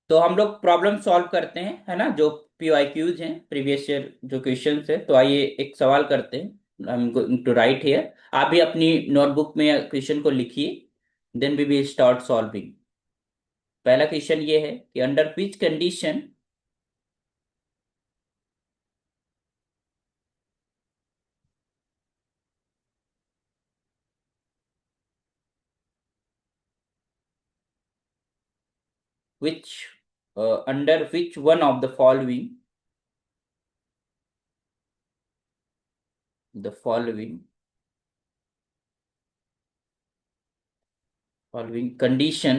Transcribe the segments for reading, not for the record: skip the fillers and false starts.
तो हम लोग प्रॉब्लम सॉल्व करते हैं, है ना, जो PYQs हैं, प्रीवियस ईयर जो क्वेश्चंस है। तो आइए एक सवाल करते हैं। I am going to write here. आप भी अपनी नोटबुक में क्वेश्चन को लिखिए, then we will start solving. पहला क्वेश्चन ये है कि under which condition which under which one of the following condition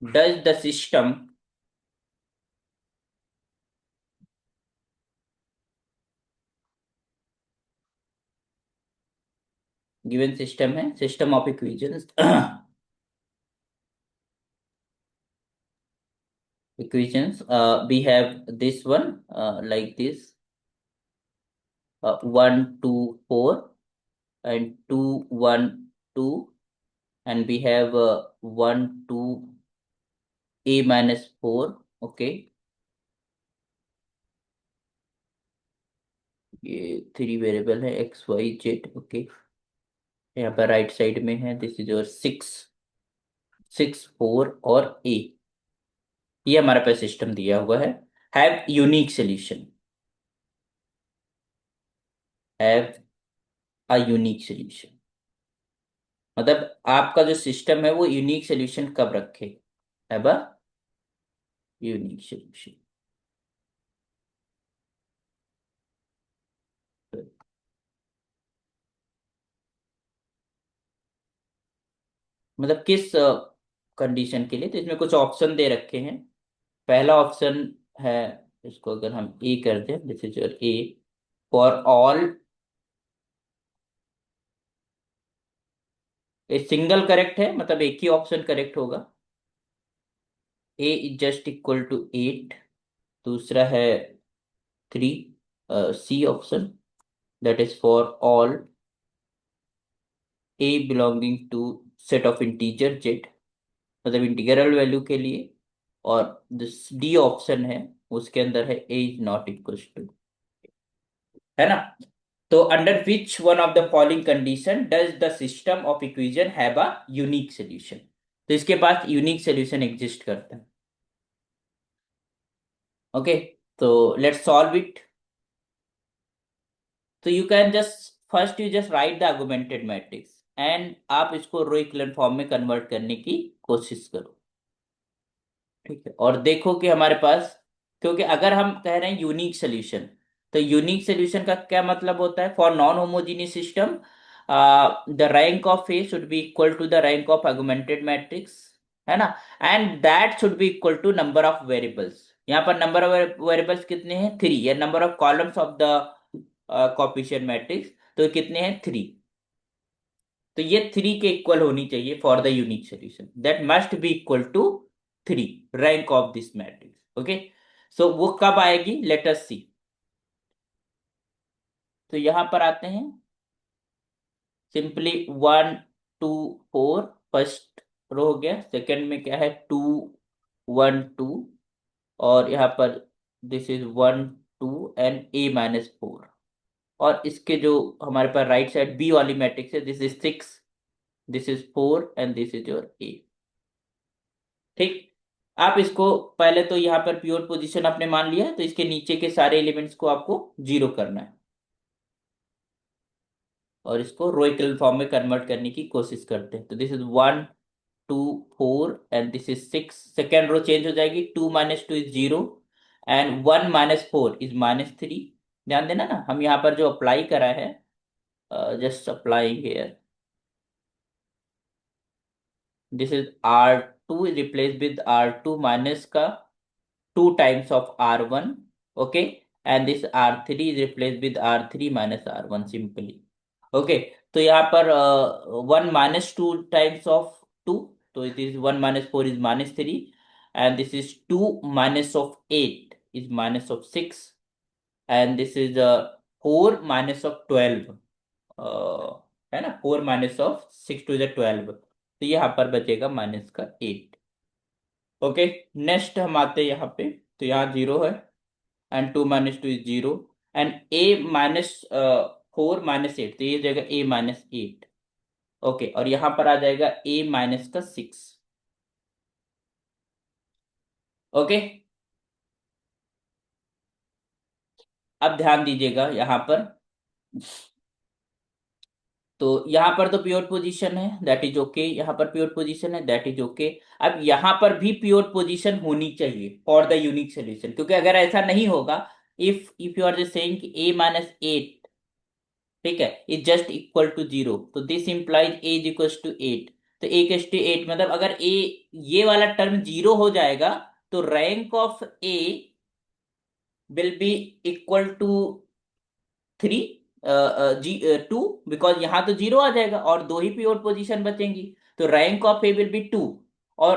does the system given system है, system of equations equations, we have this one, like this, 1 2 4 and 2 1 2, and we have 1 2 a minus 4. Okay, ये three variable है, x Y Z. Okay, यहाँ पर right side में है, this is your 6 6 4 और ए। ये हमारे पास सिस्टम दिया हुआ है। Have unique solution, have a unique solution, मतलब आपका जो सिस्टम है वो यूनिक सोल्यूशन कब रखे। हैव अ यूनिक सोल्यूशन, मतलब किस कंडीशन के लिए। तो इसमें कुछ ऑप्शन दे रखे हैं। पहला ऑप्शन है, इसको अगर हम ए कर दें, this is your a, for all a single correct है, मतलब एक ही ऑप्शन करेक्ट होगा। A is just equal to 8। दूसरा है 3, C option, that is for all A belonging to set of integer Z, मतलब इंटीग्रल वैल्यू के लिए। और डी ऑप्शन है, उसके अंदर है a is not equal to, है ना। तो under which one of the following condition does the system of equation have a unique solution. तो इसके पास यूनिक सोल्यूशन एग्जिस्ट करता है। ओके, तो लेट्स सॉल्व इट। तो you can just first you just write the augmented matrix and आप इसको row equivalent form में convert करने की कोशिश करो। ठीक है, और देखो कि हमारे पास, क्योंकि अगर हम कह रहे हैं यूनिक सोल्यूशन, तो यूनिक सोल्यूशन का क्या मतलब होता है। For non homogeneous system the rank of A should be equal to the rank of augmented matrix, है ना। And that should be equal to number of variables. यहाँ पर नंबर ऑफ वेरिएबल्स कितने हैं, 3, या number of columns of the coefficient matrix, तो कितने हैं, 3। तो ये 3 के इक्वल होनी चाहिए for the unique solution, that must be equal to 3, rank of this matrix. Okay, so वो कब आएगी, लेट अस सी। तो यहां पर आते हैं, सिंपली 1 2 4 फर्स्ट रो हो गया, सेकंड में क्या है, 2 1 2, और यहाँ पर this is 1 2 and A minus 4। और इसके जो हमारे पास राइट साइड बी वाली मैट्रिक्स है, this is 6, this is 4 and this is your A. ठीक, आप इसको पहले तो यहाँ पर प्योर पोजीशन आपने मान लिया है, तो इसके नीचे के सारे एलिमेंट्स को आपको जीरो करना है और इसको रो इक्वल फॉर्म में कन्वर्ट करने की कोशिश करते हैं। तो this is 1 2 4 and this is 6। Second row change हो जाएगी, 2 minus 2 is 0 and 1 minus 4 is -3। ध्यान देना ना, हम यहाँ पर जो अप्लाई करा है, just applying here, this is R2 is replace with R2 minus का 2 times of R1, okay, and this R3 is replaced with R3 minus R1 simply। okay, तो यहाँ पर 1 minus 2 times of 2, तो it is 1 minus 4 is -3, and this is 2 minus of 8 is minus of 6, and this is 4 minus of 12, है ना, 4 minus of 6 to the 12। तो यहाँ पर बचेगा माइनस का 8। ओके, नेक्स्ट हम आते हैं यहाँ पे। तो यहाँ 0 है, एंड 2 - 2 इज 0, एंड a -4 - 8, तो ये हो जाएगा a -8। ओके, और यहाँ पर आ जाएगा a -6। ओके, अब ध्यान दीजिएगा यहाँ पर। तो यहाँ पर तो प्योर पोजीशन है, दैट इज ओके। यहाँ पर प्योर पोजीशन है, दैट इज ओके। अब यहाँ पर भी प्योर पोजीशन होनी चाहिए फॉर द यूनिक सोल्यूशन, क्योंकि अगर ऐसा नहीं होगा, if you are just saying कि a-8, ठीक है, इज जस्ट इक्वल टू 0, तो this implies a is equal to 8। तो a/8 मतलब अगर a, ये वाला टर्म 0 हो जाएगा, तो rank of a will be equal to 3, जी 2, बिकॉज यहां तो 0 आ जाएगा और दो ही प्योर पोजीशन बचेंगी। तो rank of A will be 2। और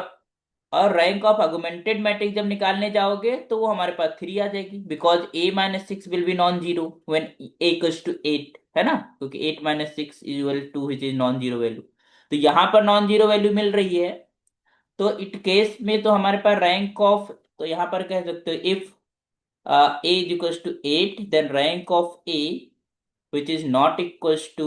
और रैंक ऑफ अगुमेंटेड मैट्रिक्स जब निकालने जाओगे तो वो हमारे पास 3 आ जाएगी, because a-6 will be non zero when a equals to 8, है ना, क्योंकि 8 - 6 equal to which is non zero value. तो यहां पर नॉन जीरो वैल्यू मिल रही है, तो इट केस में तो हमारे पास रैंक ऑफ, तो यहां पर कह सकते हो if a is equals to 8, then rank of a which is not equals to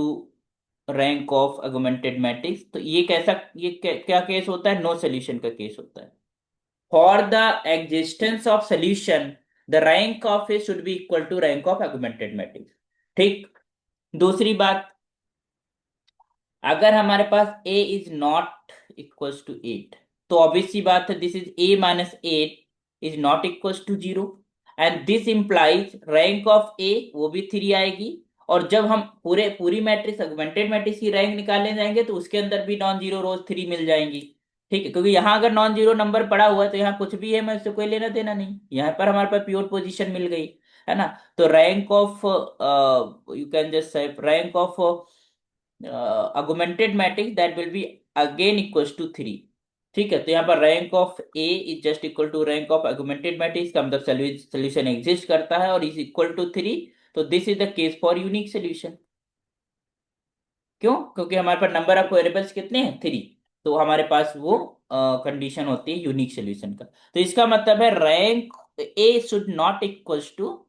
rank of augmented matrix. तो ये कैसा, ये क्या केस होता है, नो सोल्यूशन का केस होता है। For the existence of solution, the rank of A should be equal to rank of augmented matrix. ठीक। दूसरी बात, अगर हमारे पास a is not equals to 8, तो ऑब्वियस सी बात है, this is a-8 is not equals to 0, and this implies rank of a वो भी 3 आएगी। और जब हम पूरी मैट्रिक्स अगमेंटेड मैट्रिक्स की रैंक निकालने जाएंगे तो उसके अंदर भी नॉन जीरो रोज 3 मिल जाएंगी। ठीक है, क्योंकि यहाँ अगर नॉन जीरो नंबर पड़ा हुआ है तो यहाँ कुछ भी है, मैं उससे कोई लेना देना नहीं, यहाँ पर हमारे पास प्योर पोजीशन मिल गई, है ना। तो rank of, you can just say rank of augmented matrix that will be again equals to 3। ठीक है, तो यहाँ पर rank of A is just equal to rank of augmented matrix का मतलब सोल्यूशन एग्जिस्ट करता है और इज इक्वल टू 3। तो this is the case for unique solution. क्यों? क्योंकि हमारे पास नंबर ऑफ वेरिएबल्स कितने हैं, 3। तो हमारे पास वो कंडीशन होती है यूनिक सोल्यूशन का। तो इसका मतलब है rank a should not equals to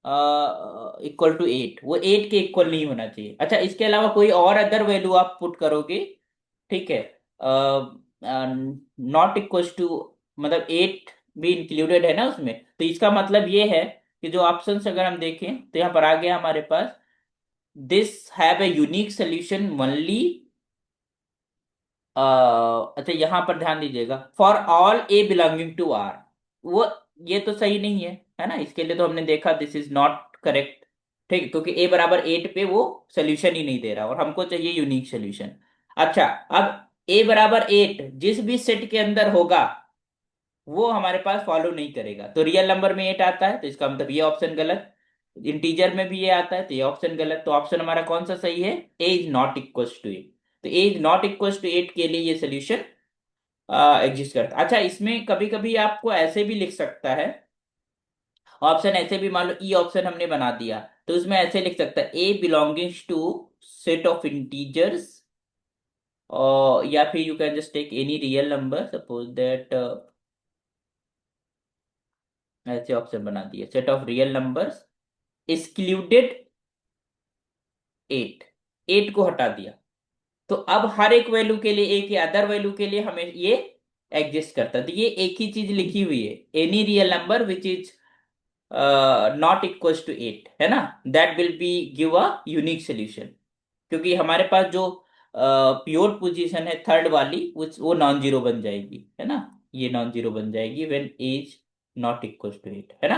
equal to 8, वो 8 के इक्वल नहीं होना चाहिए। अच्छा, इसके अलावा कोई और अदर वैल्यू आप पुट करोगे, ठीक है, नॉट इक्वल टू, मतलब 8 भी इंक्लूडेड है ना उसमें, तो इसका मतलब ये है कि जो ऑप्शंस अगर हम देखें तो यहाँ पर आ गया हमारे पास, this have a unique solution only. अच्छा, यहां पर ध्यान दीजिएगा, for all A belonging to R, वो ये तो सही नहीं है ना, इसके लिए तो हमने देखा दिस इज नॉट करेक्ट। ठीक है, क्योंकि ए बराबर 8 पे वो सोल्यूशन ही नहीं दे रहा और हमको चाहिए यूनिक सोल्यूशन। अच्छा, अब ए बराबर 8 जिस भी सेट के अंदर होगा वो हमारे पास फॉलो नहीं करेगा। तो रियल नंबर में 8 आता है तो इसका मतलब ये ऑप्शन गलत, इंटीजर में भी ये आता है तो ये ऑप्शन गलत। तो ऑप्शन हमारा कौन सा सही है, a is not equal to 8। तो ए इज नॉट इक्वल टू 8 के लिए ये सोल्यूशन एग्जिस्ट करता है। अच्छा, इसमें कभी कभी आपको ऐसे भी लिख सकता है ऑप्शन, ऐसे भी मान लो ई ऑप्शन हमने बना दिया, तो उसमें ऐसे लिख सकता है A belongings to set of integers, और या फिर you can just take any real number, suppose that, ऐसे ऑप्शन बना दिया set of real numbers excluded 8, 8 को हटा दिया। तो अब हर एक वैल्यू के लिए, एक या अदर वैल्यू के लिए हमें ये एग्जिस्ट करता है। तो ये एक ही चीज लिखी हुई है, any real number which is not equal to 8, है ना, that will be give a unique solution. क्योंकि हमारे पास जो प्योर पोजीशन है थर्ड वाली, वो नॉन जीरो बन जाएगी, है ना, ये नॉन जीरो बन जाएगी when as not equal to 8, है ना।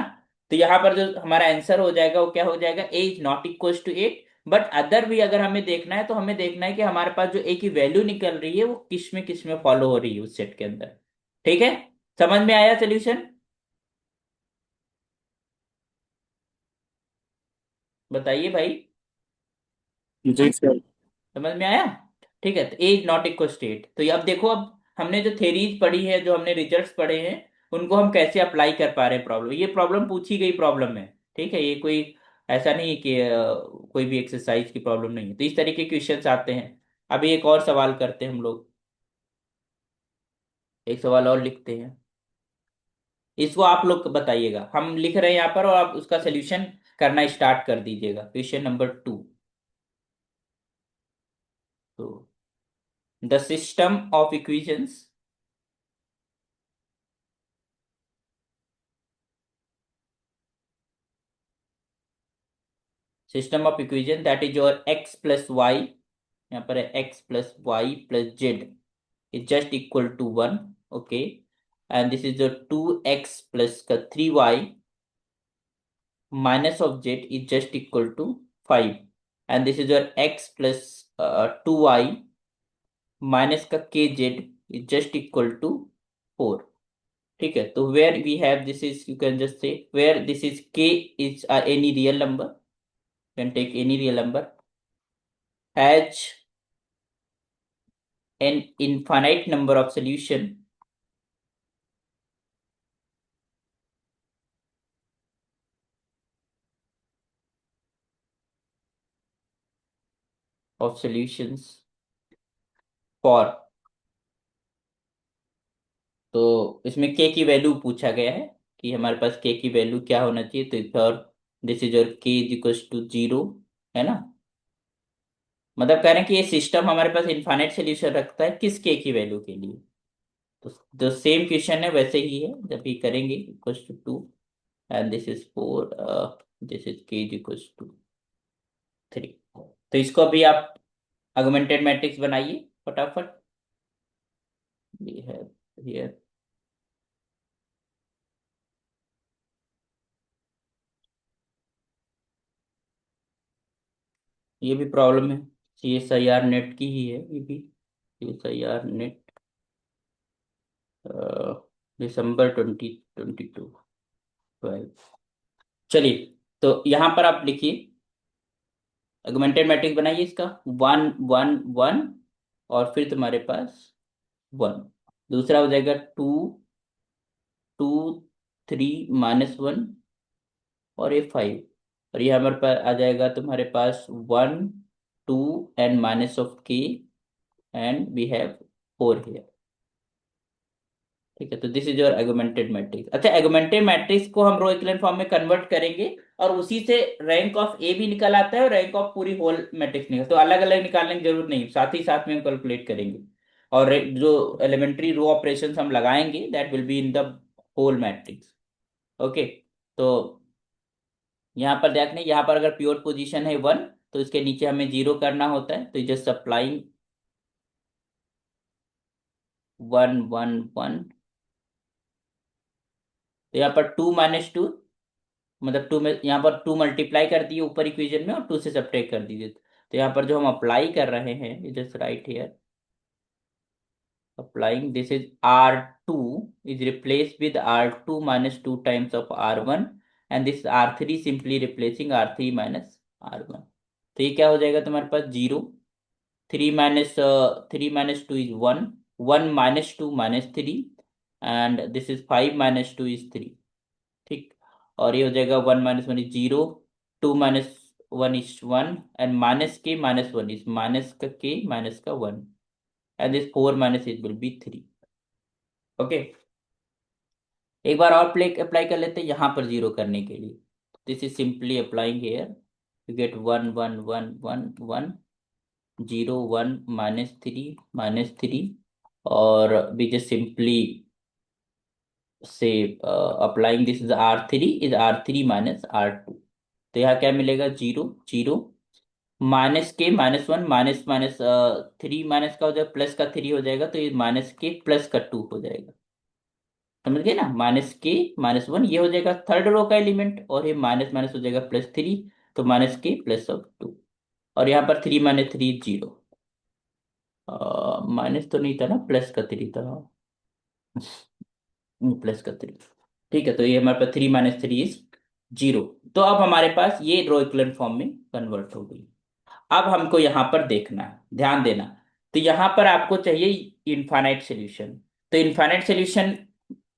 तो यहाँ पर जो हमारा आंसर हो जाएगा वो क्या हो जाएगा, A is not equal to 8। But other भी अगर हमें देखना है तो हमें देखना है कि हमारे पास जो ए की वैल्यू निकल रही है वो किस में फॉलो हो रही है उस सेट के अंदर। ठीक है, समझ में आया सोल्यूशन? बताइए भाई। जी सर। समझ में आया? ठीक है, तो एज नॉट इक्वल स्टेट, तो ये अब देखो, अब हमने जो थेरीज पढ़ी है, जो हमने रिजल्ट्स पढ़े हैं, उनको हम कैसे अप्लाई कर पा रहे हैं प्रॉब्लम, ये प्रॉब्लम पूछी गई प्रॉब्लम है। ठीक है, ये कोई ऐसा नहीं है कि कोई भी एक्सरसाइज की प्रॉब्लम नहीं है, तो इस तरीके के क्वेश्चंस आते हैं। अभी एक और सवाल करते हैं हम लोग। एक सवाल और लिखते हैं। इसको आप लोग बताइएगा, हम लिख रहे हैं यहाँ पर और आप उसका सोल्यूशन करना स्टार्ट कर दीजिएगा। Question number 2। तो the system of equations, system of equation that is your x plus y, यहाँ पर है x plus y plus z is just equal to 1। Okay, and this is your 2x plus का 3y minus of z is just equal to 5, and this is your x plus 2y minus का kz is just equal to 4। ठीक है, तो where we have this is, you can just say where this is k is any real number, you can take any real number, has an infinite number of solutions for, तो इसमें k की value पूछा गया है कि हमारे पास k की value क्या होना चाहिए, तो for this is your k is equal to 0, है ना। मतलब कह रहे हैं कि ये सिस्टम हमारे पास इनफाइनाइट सोल्यूशन रखता है किस के की वैल्यू के लिए। तो जो सेम क्वेश्चन है वैसे ही है, जब भी करेंगे equals to 2 and this is 4, this is k is equals to 3। तो इसको अभी आप ऑगमेंटेड मैट्रिक्स बनाइए फटाफट। वी हैव हियर, ये भी प्रॉब्लम है, C S I R NET की ही है ये भी। C S I R NET दिसंबर 2022 12। चलिए, तो यहाँ पर आप लिखिए, ऑगमेंटेड मैट्रिक्स बनाइए इसका 1 1 1, और फिर तुम्हारे पास 1, दूसरा हो जाएगा 2 2 3 -1, और ये 5, और ये हमारे पास आ जाएगा तुम्हारे पास 1 2 and minus of k, and we have 4 here. ठीक है, तो this is your augmented matrix. अच्छा, एगुमेंटेड मैट्रिक्स को हम रो इक्विवेलेंट फॉर्म में कन्वर्ट करेंगे, और उसी से रैंक ऑफ ए भी निकल आता है और रैंक ऑफ पूरी होल मैट्रिक्स निकल, तो अलग अलग निकालने की जरूरत नहीं, साथ ही साथ में हम कैलकुलेट करेंगे। और जो एलिमेंट्री रो ऑपरेशंस हम लगाएंगे that will be in the whole matrix. Okay, तो यहाँ पर देखने, यहाँ पर अगर प्योर पोजीशन है 1, तो इसके नीचे हमें 0 करना होता है, तो जस्ट अप्लाइंग 1 1 1। तो यहाँ पर 2 - 2, मतलब 2 में यहाँ पर 2 मल्टीप्लाई कर दिए ऊपर इक्वेशन में और 2 से सब्ट्रैक्ट कर दीजिए। तो यहाँ पर जो हम अप्लाई कर रहे हैं, just right here, applying this is R2 is replaced with R2 minus 2 times of R1, and this R3 simply replacing R3 minus R1। तो ये क्या हो जाएगा तुम्हारे पास 0, 3 - 2 is 1, 1 - 2 - 3, and this is 5 - 2 is 3। ठीक, और ये हो जाएगा 1 - 1 is 0, 2 - 1 is 1, and -k - 1 is minus का k माइनस का 1, and this 4 - 8 will be 3। Okay, एक बार और प्ले अप्लाई कर लेते हैं यहाँ पर 0 करने के लिए। This is simply applying here, you get 1 1 1 1 1, 0 1 - 3 - 3, और वी जस्ट सिंपली से applying this is R3 minus R2। तो यहाँ क्या मिलेगा 0 0, -k - 1 माइनस माइनस 3 माइनस का हो जाएगा, प्लस का 3 हो जाएगा, तो ये -k प्लस का 2 हो जाएगा। समझ गए ना, -k - 1 ये हो जाएगा थर्ड रो का एलिमेंट, और ये माइनस माइनस हो जाएगा +3, तो -k प्लस ऑफ 2, और यहाँ पर 3 - 3 0, माइनस तो नहीं था ना, प्लस का 3 था, प्लस का 3। ठीक है, तो ये हमारे पास 3 - 3 इज 0। तो अब हमारे पास ये रो इक्विवेलेंट फॉर्म में कन्वर्ट हो गई। अब हमको यहाँ पर देखना है, ध्यान देना। तो यहाँ पर आपको चाहिए इनफाइनाइट सॉल्यूशन। तो इनफाइनाइट सॉल्यूशन,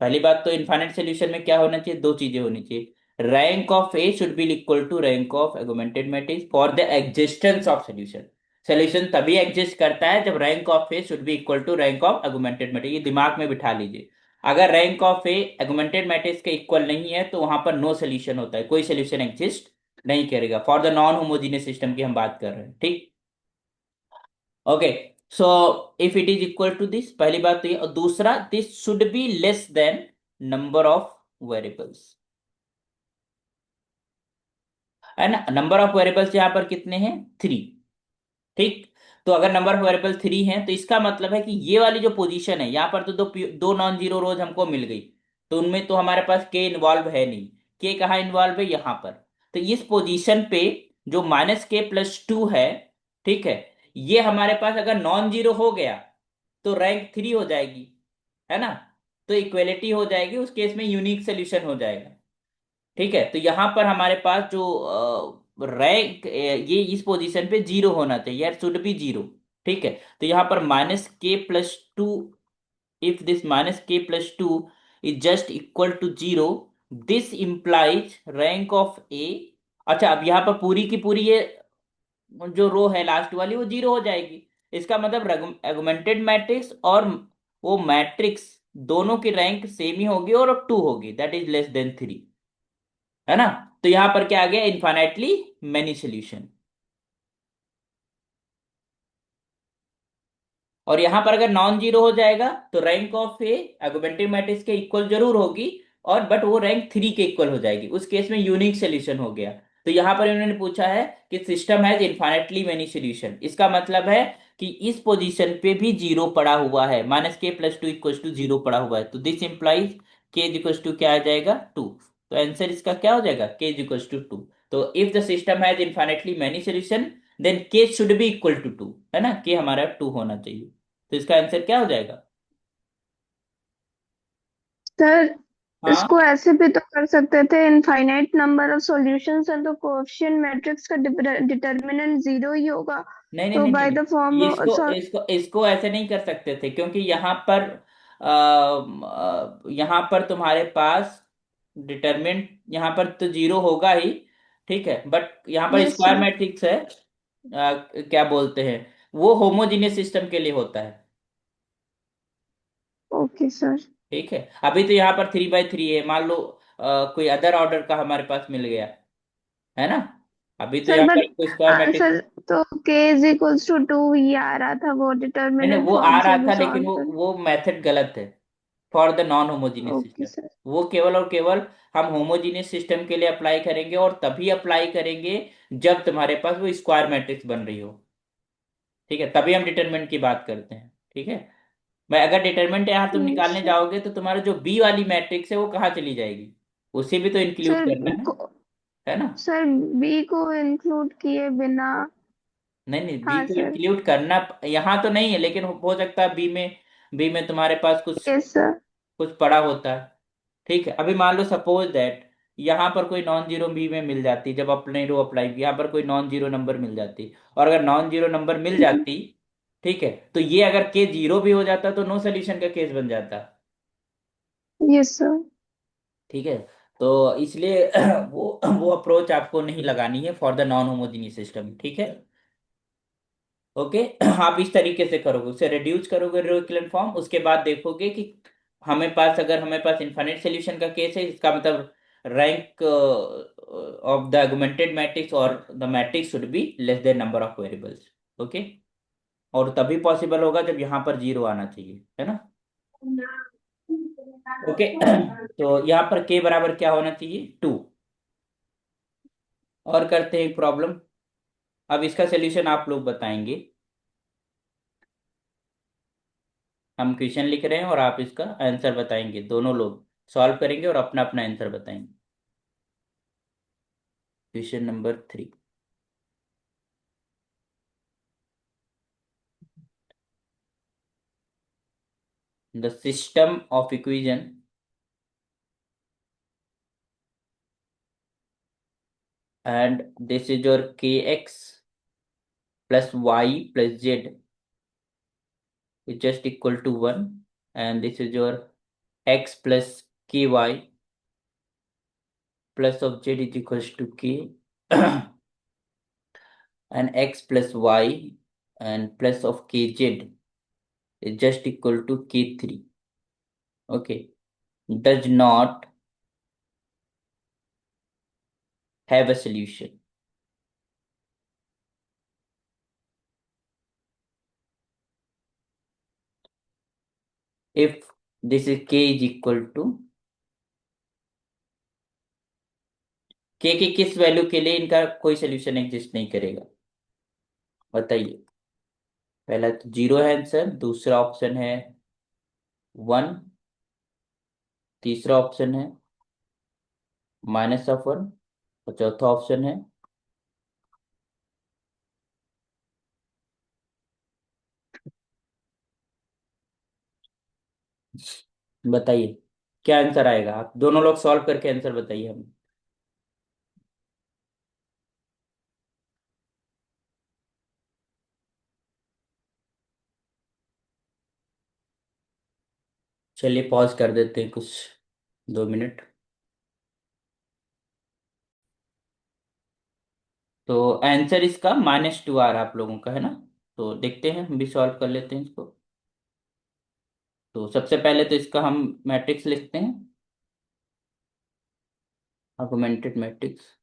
पहली बात तो इनफाइनाइट सॉल्यूशन में क्या होना चाहिए, दो चीजें होनी चाहिए, rank of A should be equal to rank of augmented matrix for the existence of solution. Solution तभी एग्जिस्ट करता है जब rank of A should be equal to rank of augmented matrix. ये दिमाग में बिठा लीजिए। अगर rank of A augmented matrix के इक्वल नहीं है तो वहां पर नो सोल्यूशन होता है, कोई सोल्यूशन एग्जिस्ट नहीं करेगा। For the non homogeneous system की हम बात कर रहे हैं, ठीक। Okay. So if it is equal to this, पहली बात तो ये, और दूसरा this should be less than number of variables, है ना। नंबर ऑफ वेरिएबल्स यहाँ पर कितने हैं? 3, ठीक। तो अगर नंबर ऑफ वेरिएबल 3 है तो इसका मतलब है कि ये वाली जो पोजीशन है यहाँ पर तो दो नॉन जीरो रोज हमको मिल गई, तो उनमें तो हमारे पास के इन्वॉल्व है नहीं। के कहाँ इन्वॉल्व है? यहाँ पर। तो इस पोजीशन पे जो -k+2 है, ठीक है, ये हमारे पास अगर नॉन जीरो हो गया तो रैंक 3 हो जाएगी, है ना। तो इक्वेलिटी हो जाएगी, उस केस में यूनिक सोल्यूशन हो जाएगा, ठीक है। तो यहां पर हमारे पास जो रैंक, ये इस पोजीशन पे जीरो होना चाहिए यार, शुड बी जीरो, ठीक है। तो यहां पर -k+2, if this -k+2 is just equal to zero, this implies rank of A. अच्छा, अब यहां पर पूरी की पूरी ये जो रो है लास्ट वाली वो जीरो हो जाएगी। इसका मतलब एगुमेंटेड मैट्रिक्स और वो मैट्रिक्स दोनों की रैंक सेम ही होगी और 2 होगी, दैट इज लेस देन 3, है ना। तो यहां पर क्या आ गया? Infinitely many solution. और यहां पर अगर नॉन जीरो हो जाएगा तो रैंक ऑफ ए आर्गुमेंटिव मैट्रिक्स के इक्वल जरूर होगी, और बट वो रैंक 3 के इक्वल हो जाएगी, उस केस में यूनिक सोल्यूशन हो गया। तो यहां पर इन्होंने पूछा है कि system has infinitely many solution, इसका मतलब है कि इस पोजीशन पे भी जीरो पड़ा हुआ है, -k+2 इक्वल टू जीरो पड़ा हुआ है। तो this implies k equal to क्या आ जाएगा? 2। तो आंसर इसका क्या हो जाएगा? k equal to 2। तो if the system has infinitely many solution then k should be equal to 2, है ना, k हमारा 2 होना चाहिए। तो इसका आंसर क्या हो जाएगा? सर, इसको हाँ। ऐसे भी तो कर सकते थे, इनफाइनाइट नंबर ऑफ सॉल्यूशंस है तो कोएफिशिएंट मैट्रिक्स का डिटर्मिनेंट जीरो ही होगा। नहीं नहीं तो नहीं नहीं बाय द फॉर्म नहीं, इसको इसको इसको ऐसे नहीं कर सकते थे, क्योंकि यहाँ पर तुम्हारे पास डिटरमिनेंट यहाँ पर तो जीरो होगा ही, ठीक है, बट यहाँ पर यस स्क्वायर सर। मैट्रिक्स है। क्या बोलते हैं, वो होमोजीनियस सिस्टम के लिए होता है, ओके सर। ठीक है। अभी तो यहाँ पर 3/3 है, मान लो कोई अदर ऑर्डर का हमारे पास मिल गया, है ना। अभी तो सर यहाँ बट पर कोई स्क्वायर मैट्रिक्स, सर, तो के इज इक्वल्स टू 2 ही आ रहा था वो नहीं नहीं, डिटर्मिनेंट वो फॉर्म आ से रहा भी था लेकिन सॉल्व वो कर। वो मेथड गलत है for the non homogeneous okay system. Sir. वो केवल और केवल हम होमोजीनियस सिस्टम के लिए अप्लाई करेंगे, और तभी अप्लाई करेंगे जब तुम्हारे पास वो स्क्वायर मैट्रिक्स बन रही हो, ठीक है, तभी हम डिटरमिनेंट की बात करते हैं, ठीक है। मैं अगर डिटरमिनेंट यहाँ तुम यस निकालने सर। जाओगे तो तुम्हारा जो बी वाली मैट्रिक्स है वो कहाँ चली जाएगी? उसे भी तो इंक्लूड सर करना को, है ना। सर बी को इंक्लूड किए बिना। नहीं नहीं, बी हाँ को सर। इंक्लूड करना यहाँ तो नहीं है, लेकिन हो सकता है बी में तुम्हारे पास कुछ यस सर। कुछ पड़ा होता है, ठीक है। अभी मान लो सपोज दैट यहाँ पर कोई नॉन जीरो बी में मिल जाती, जब अपने रो अप्लाई यहाँ पर कोई नॉन जीरो नंबर मिल जाती, और अगर नॉन जीरो नंबर मिल जाती, ठीक है, तो ये अगर के जीरो भी हो जाता तो नो सोल्यूशन का केस बन जाता, यस सर। ठीक है। तो इसलिए वो अप्रोच आपको नहीं लगानी है for the non homogeneous system, ठीक है। ओके। आप इस तरीके से करोगे, उसे रिड्यूस करोगे रो इक्विवेलेंट फॉर्म, उसके बाद देखोगे कि हमें पास इनफाइनाइट सोल्यूशन का केस है, इसका मतलब rank of the augmented matrix और the matrix should be less than number of variables, okay. और तभी पॉसिबल होगा जब यहाँ पर जीरो आना चाहिए, है ना। ओके। तो यहाँ पर के बराबर क्या होना चाहिए? 2। और करते हैं एक प्रॉब्लम। अब इसका सोल्यूशन आप लोग बताएंगे, हम क्वेश्चन लिख रहे हैं और आप इसका आंसर बताएंगे, दोनों लोग सॉल्व करेंगे और अपना अपना आंसर बताएंगे। Question number 3। The system of equation and this is your kx plus y plus z is just equal to 1, and this is your x plus ky plus of z is equals to k and x plus y. and plus of kz is just equal to k3. Okay, does not have a solution. If this is k is equal to k के किस value के लिए इनका कोई solution exist नहीं करेगा, बताइए। पहला तो जीरो है आंसर, दूसरा ऑप्शन है वन, तीसरा ऑप्शन है -1, और चौथा ऑप्शन है, बताइए क्या आंसर आएगा। आप दोनों लोग सॉल्व करके आंसर बताइए हमें। चलिए पॉज कर देते हैं कुछ 2 मिनट। तो आंसर इसका -2 आ रहा आप लोगों का, है ना। तो देखते हैं, हम भी सॉल्व कर लेते हैं इसको। तो सबसे पहले तो इसका हम मैट्रिक्स लिखते हैं, आर्गुमेंटेड मैट्रिक्स।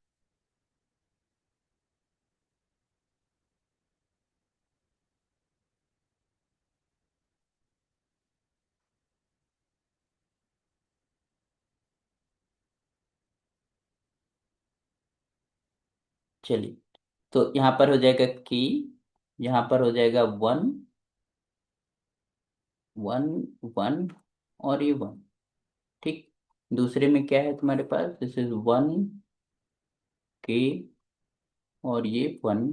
चलिए, तो यहाँ पर हो जाएगा की, यहाँ पर हो जाएगा वन, वन, वन, और ये वन। ठीक। दूसरे में क्या है तुम्हारे पास, दिस इज वन के, और ये वन,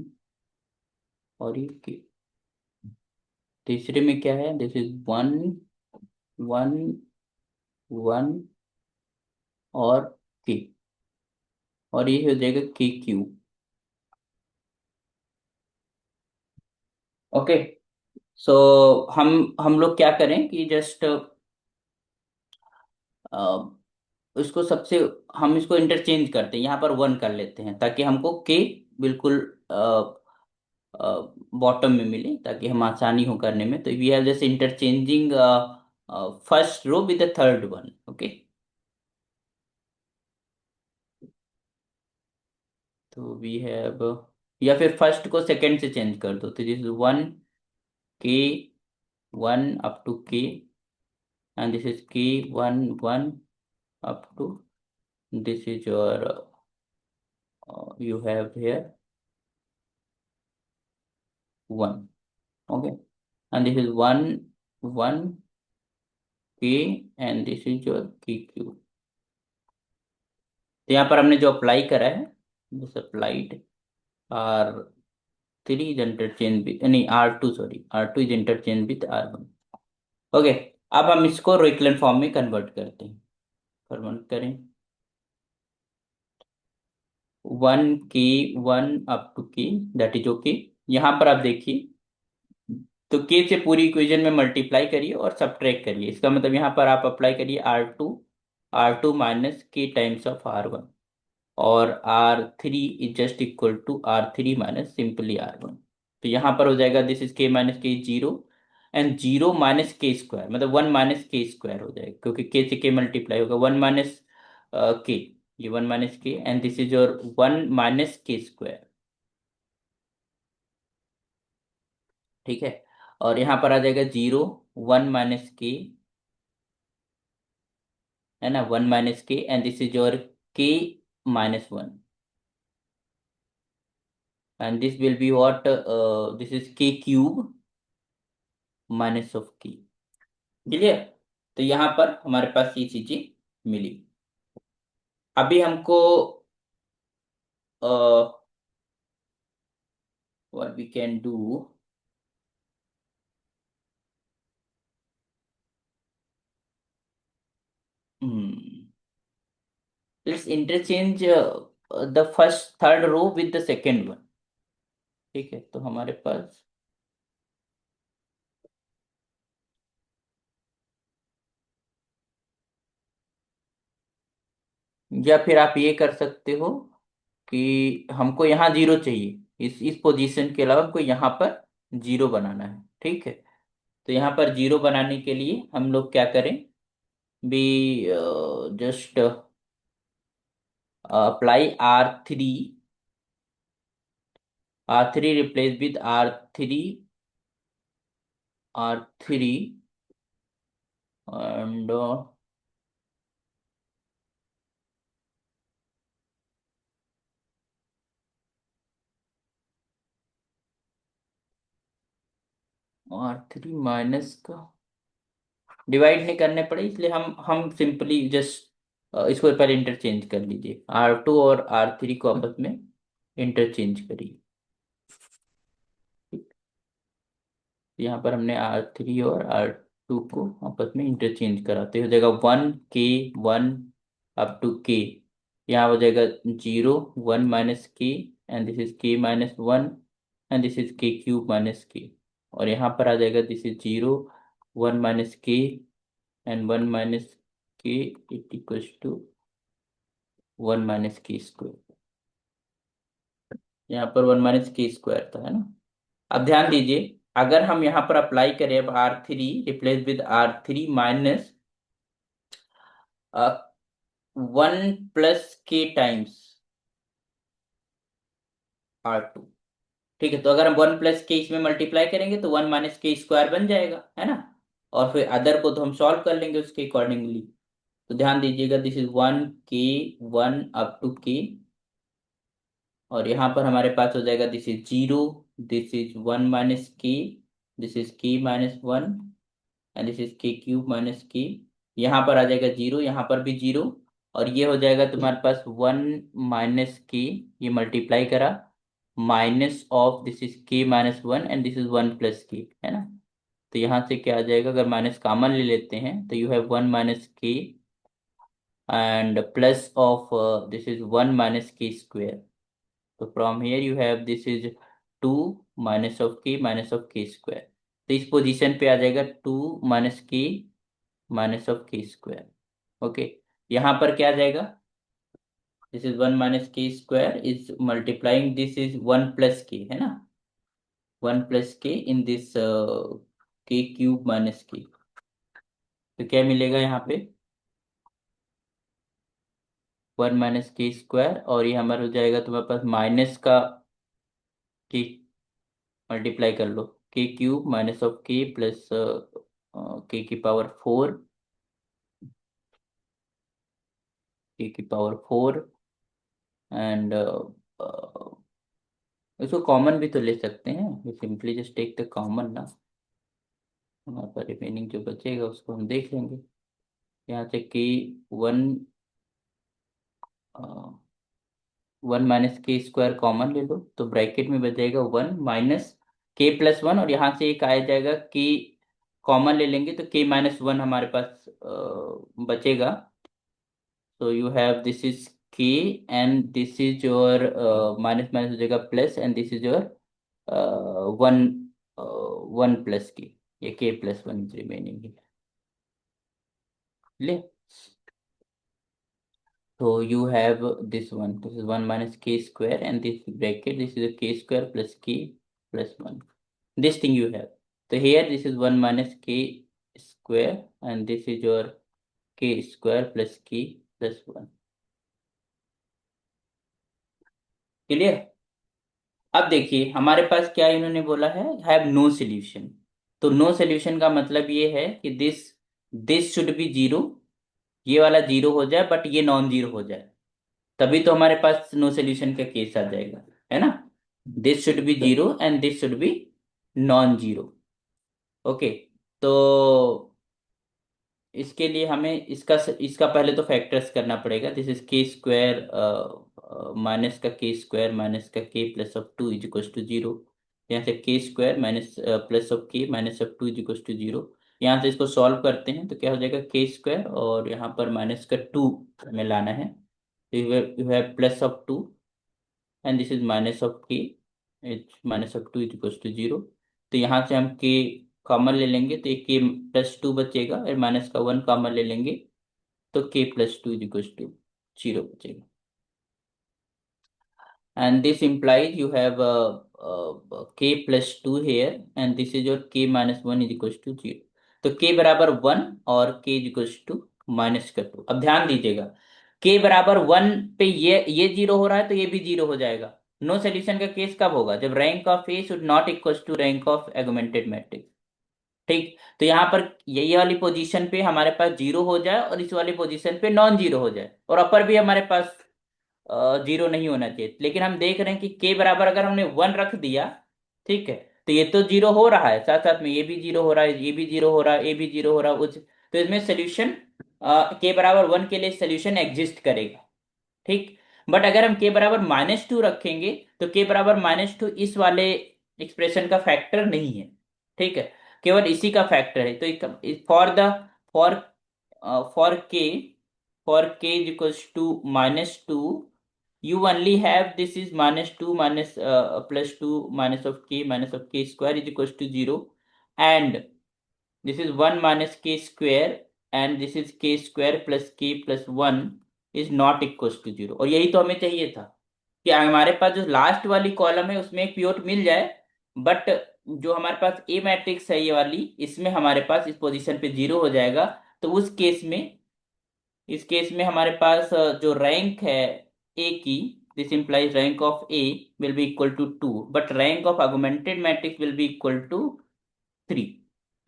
और ये के। तीसरे में क्या है, this is one, one, one, और के, और ये हो जाएगा के क्यूब। ओके। सो हम लोग क्या करें कि जस्ट इसको सबसे, हम इसको इंटरचेंज करते हैं, यहाँ पर वन कर लेते हैं ताकि हमको के बिल्कुल बॉटम में मिले, ताकि हम आसानी हो करने में। तो वी हैव जैसे interchanging first row with the third one. Okay, तो वी हैव, या फिर फर्स्ट को सेकंड से चेंज कर दो, तो this is one k, one up to k, and this is k one, one up to, this is your, you have here 1। okay, and this is 1, 1 k, and this is your k cube। तो यहाँ पर हमने जो apply करा है, this applied R3 is interchange with, नहीं R2, sorry R2 is interchange with R1। Okay, अब हम इसको रोइक्लन फॉर्म में कन्वर्ट करते हैं। कन्वर्ट करें, one k, one up to के, दैट इज ओके। यहाँ पर आप देखिए, तो के से पूरी इक्वेशन में मल्टीप्लाई करिए और सब्ट्रैक्ट करिए। इसका मतलब यहाँ पर आप अप्लाई करिए R2, R2 माइनस के टाइम्स ऑफ R1, और R3 is just equal to R3 minus simply R1। तो यहाँ पर हो जाएगा this is k minus k zero, and zero minus k square, मतलब वन माइनस के स्क्वायर हो जाएगा, क्योंकि के से के मल्टीप्लाई होगा, वन माइनस के, ये वन माइनस के, and this is your one minus k square. ठीक है, और यहाँ पर आ जाएगा जीरो, वन माइनस के, है ना, वन माइनस के, एंड दिस इज योर के -1, and this will be what, this is के क्यूब माइनस ऑफ के। क्लियर। तो यहाँ पर हमारे पास ये चीजें मिली। अभी हमको what we can do, let's interchange the first third row with the second one. ठीक है, तो हमारे पास, या फिर आप ये कर सकते हो कि हमको यहाँ जीरो चाहिए, इस पोजीशन के अलावा हमको यहाँ पर जीरो बनाना है, ठीक है। तो यहाँ पर जीरो बनाने के लिए हम लोग क्या करें, be just apply R3, R3 replace with R3 and R3 minus का डिवाइड नहीं करने पड़े, इसलिए हम सिंपली जस्ट इसको पहले इंटरचेंज कर लीजिए, R2 और R3 को आपस में इंटरचेंज करिए। यहाँ पर हमने R3 और R2 को आपस में इंटरचेंज करा, तो ये हो जाएगा 1 अप टू के। यहाँ हो जाएगा 0 1 - k, and this is k - 1, and this is k³ - k। और यहाँ पर आ जाएगा this is 0 1 - k and 1 - k, it equals to 1 - k²। यहाँ पर 1 - k² था, है ना। अब ध्यान दीजिए, अगर हम यहाँ पर अप्लाई करें अब R3 replace with R3 minus 1 + k times R2, ठीक है। तो अगर हम 1 + k इसमें मल्टीप्लाई करेंगे तो 1 - k² बन जाएगा, है ना। और फिर अदर को तो हम सॉल्व कर लेंगे उसके अकॉर्डिंगली। तो ध्यान दीजिएगा, this is 1 k 1 up to k, और यहाँ पर हमारे पास हो जाएगा this is 0, this is 1 - k, this is k - 1, and this is k³ - k। यहाँ पर आ जाएगा 0, यहाँ पर भी 0, और ये हो जाएगा तुम्हारे पास 1 - k, ये मल्टीप्लाई करा, minus of this is k - 1, and this is 1 + k, है ना। तो यहाँ से क्या आ जाएगा, अगर माइनस कॉमन ले लेते हैं तो you have 1 - k and plus of this is 1 - k²। तो from here you have this is 2 - of k - of k²। तो इस पोजीशन पे आ जाएगा 2 - k - of k²। ओके, यहाँ पर क्या आ जाएगा, this is 1 - k² is multiplying this is 1 + k, है ना। 1 + k in this k³ - k। तो क्या मिलेगा यहाँ पे, 1 - k², और ये हमारा हो जाएगा तुम्हारे पास माइनस का k, मल्टीप्लाई कर लो, k³ - of k plus k⁴, k⁴, and इसको कॉमन भी तो ले सकते हैं, simply just take the common ना। हमारे पास रिमेनिंग जो बचेगा उसको हम देख लेंगे। यहाँ से k 1 - k² कॉमन ले लो, तो ब्रैकेट में बच जाएगा 1 - k+1, और यहाँ से एक आ जाएगा k कॉमन ले लेंगे तो k - 1 हमारे पास बचेगा। So you have this is k, and this is your minus minus हो जाएगा plus, and this is your 1 + k, ये k+1 इज रिमेनिंग ले। So you have this is 1 - k², and this bracket, this is a k² plus k+1, this thing you have. So here this is 1 - k², and this is your k² plus k+1। Clear. अब देखिए हमारे पास क्या इन्होंने बोला है, have no solution. तो no solution का मतलब ये है कि this this should B zero, ये वाला जीरो हो जाए बट ये नॉन जीरो हो जाए, तभी तो हमारे पास नो सॉल्यूशन का केस आ जाएगा, है ना। This should B zero and this should B non zero. Okay, तो इसके लिए हमें इसका इसका पहले तो फैक्टर्स करना पड़ेगा, दिस इज k² माइनस का k² माइनस का k+2 is equal to zero. यहाँ से k² minus plus of k minus of 2 is equal to zero. यहाँ से इसको सॉल्व करते हैं तो क्या हो जाएगा, k² और यहाँ पर -2 हमें लाना है, तो you have +2, and this is -k, it's -2 is equal to zero. तो यहाँ से हम k कॉमन ले लेंगे तो एक k+2 बचेगा, और -1 कॉमन ले लेंगे तो k+2 is equal to zero बचेगा। And this implies you have k plus two here and this is your k minus one is equal to zero. तो k बराबर वन और k is equal to minus कर two. अब ध्यान दीजिएगा, k बराबर one पे ये जीरो हो रहा है तो ये भी जीरो हो जाएगा। नो सोल्यूशन का केस कब होगा? जब rank of A should not equal to rank of augmented matrix. ठीक, तो यहाँ पर ये वाली पोजीशन पे हमारे पास जीरो हो जाए और इस वाली पोजीशन पे नॉन जीरो हो जाए, और अपर भी हमारे पास जीरो नहीं होना चाहिए। लेकिन हम देख रहे हैं कि के बराबर अगर हमने वन रख दिया, ठीक है, तो ये तो जीरो हो रहा है, साथ साथ में ये भी जीरो हो रहा है, ये भी जीरो हो रहा है, ये भी जीरो हो रहा है उस, तो इसमें सोल्यूशन के बराबर वन के लिए सोल्यूशन एग्जिस्ट करेगा। ठीक, बट अगर हम के बराबर माइनस टू रखेंगे तो के बराबर माइनस टू इस वाले एक्सप्रेशन का फैक्टर नहीं है। ठीक है, केवल इसी का फैक्टर है। तो for the for for k for k is equals to minus two, you only have this is minus 2 minus plus 2 minus of k square is equals to 0, and this is 1 minus k square, and this is k square plus k plus 1 is not equals to 0। और यही तो हमें चाहिए था कि हमारे पास जो last वाली कॉलम है उसमें एक पिवोट मिल जाए, बट जो हमारे पास ए मैट्रिक्स है ये वाली, इसमें हमारे पास इस पोजीशन पे जीरो हो जाएगा। तो उस केस में, इस केस में हमारे पास जो रैंक है ए की, this implies rank of A will be equal to two, but rank of augmented matrix will be equal to three,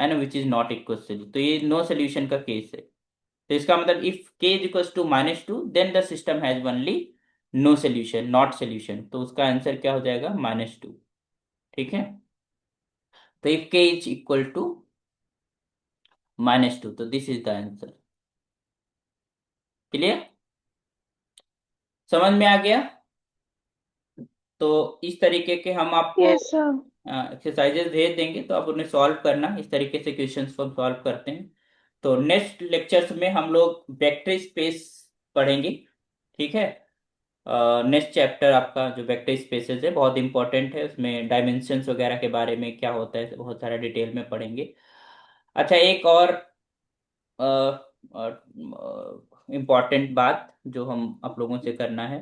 है ना, which is not equal to. तो ये नो सोल्यूशन का केस है। तो इसका मतलब if K is equal to minus two then the system has only no solution, not solution. तो उसका आंसर क्या हो जाएगा? Minus two. ठीक है, तो if K is equal to minus two, तो this is the answer. Clear? समझ में आ गया? तो इस तरीके के हम आपको यस सर। एक्सरसाइजेस भेज देंगे, तो आप उन्हें सॉल्व करना। इस तरीके से क्वेश्चंस को हम सॉल्व करते हैं। तो नेक्स्ट लेक्चर्स में हम लोग वेक्टर स्पेस पढ़ेंगे। ठीक है, नेक्स्ट चैप्टर आपका जो वेक्टर स्पेसेस है बहुत इंपॉर्टेंट है, उसमें डायमेंशंस वगैरह के बारे में क्या होता है बहुत सारा डिटेल में पढ़ेंगे। अच्छा, एक और इम्पॉर्टेंट बात जो हम आप लोगों से करना है,